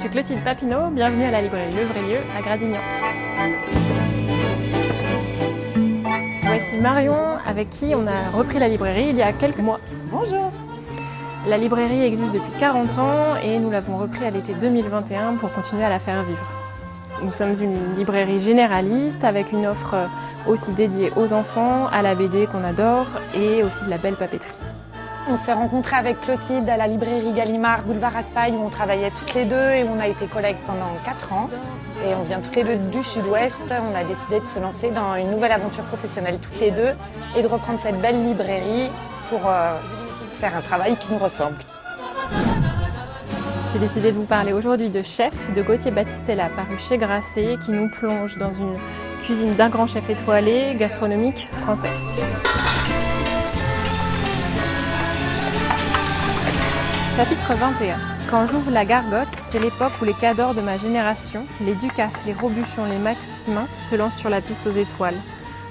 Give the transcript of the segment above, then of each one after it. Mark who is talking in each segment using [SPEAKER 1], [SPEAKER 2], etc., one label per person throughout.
[SPEAKER 1] suis Clotilde Papineau, bienvenue à la librairie Le Vrai Lieu à Gradignan. Voici Marion avec qui on a repris la librairie il y a quelques mois.
[SPEAKER 2] Bonjour.
[SPEAKER 1] La librairie existe depuis 40 ans et nous l'avons repris à l'été 2021 pour continuer à la faire vivre. Nous sommes une librairie généraliste avec une offre aussi dédiée aux enfants, à la BD qu'on adore et aussi de la belle papeterie.
[SPEAKER 2] On s'est rencontrés avec Clotilde à la librairie Gallimard, boulevard Raspail, où on travaillait toutes les deux et on a été collègues pendant 4 ans. Et on vient toutes les deux du sud-ouest. On a décidé de se lancer dans une nouvelle aventure professionnelle toutes les deux et de reprendre cette belle librairie pour faire un travail qui nous ressemble.
[SPEAKER 1] J'ai décidé de vous parler aujourd'hui de Chef de Gauthier Battistella, paru chez Grasset, qui nous plonge dans une cuisine d'un grand chef étoilé, gastronomique français. Chapitre 21. Quand j'ouvre la gargote, c'est l'époque où les cadors de ma génération, les Ducasse, les Robuchon, les Maximin, se lancent sur la piste aux étoiles.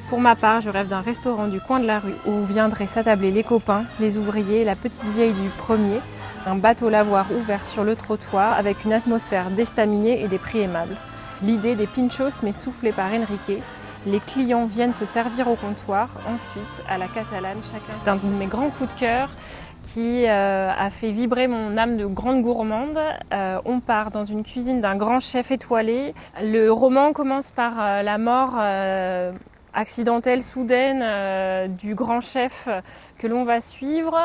[SPEAKER 1] Pour ma part, je rêve d'un restaurant du coin de la rue où viendraient s'attabler les copains, les ouvriers, la petite vieille du premier, un bateau lavoir ouvert sur le trottoir avec une atmosphère d'estaminée et des prix aimables. L'idée des pinchos m'est soufflée par Enrique. Les clients viennent se servir au comptoir, ensuite à la catalane chacun. C'est un de mes grands coups de cœur qui a fait vibrer mon âme de grande gourmande. On part dans une cuisine d'un grand chef étoilé. Le roman commence par la mort accidentelle, soudaine du grand chef que l'on va suivre.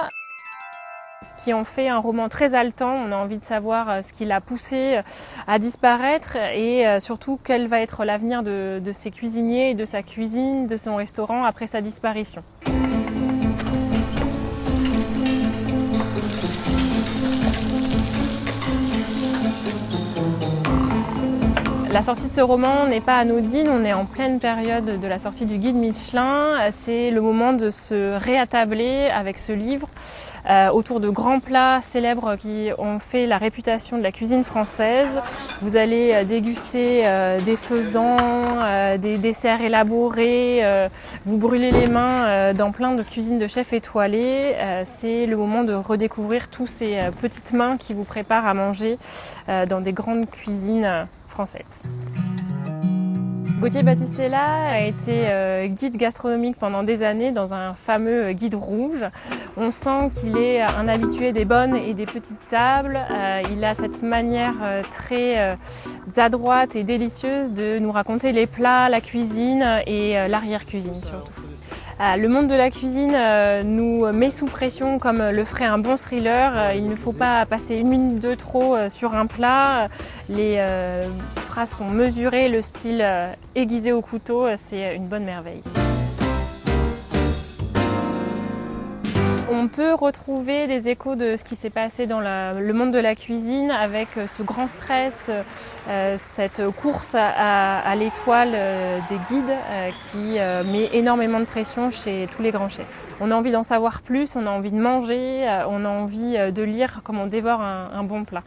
[SPEAKER 1] Ce qui en fait un roman très haletant. On a envie de savoir ce qui l'a poussé à disparaître et surtout quel va être l'avenir de ses cuisiniers, de sa cuisine, de son restaurant après sa disparition. La sortie de ce roman n'est pas anodine, on est en pleine période de la sortie du guide Michelin. C'est le moment de se réattabler avec ce livre autour de grands plats célèbres qui ont fait la réputation de la cuisine française. Vous allez déguster des faisans, des desserts élaborés, vous brûlez les mains dans plein de cuisines de chefs étoilés. C'est le moment de redécouvrir tous ces petites mains qui vous préparent à manger dans des grandes cuisines française. Gauthier Battistella a été guide gastronomique pendant des années dans un fameux guide rouge. On sent qu'il est un habitué des bonnes et des petites tables. Il a cette manière très adroite et délicieuse de nous raconter les plats, la cuisine et l'arrière-cuisine surtout. Le monde de la cuisine nous met sous pression comme le ferait un bon thriller. Il ne faut pas passer 1 minute de trop sur un plat. Les phrases sont mesurées, le style aiguisé au couteau, c'est une bonne merveille. On peut retrouver des échos de ce qui s'est passé dans le monde de la cuisine avec ce grand stress, cette course à l'étoile des guides qui met énormément de pression chez tous les grands chefs. On a envie d'en savoir plus, on a envie de manger, on a envie de lire comme on dévore un bon plat.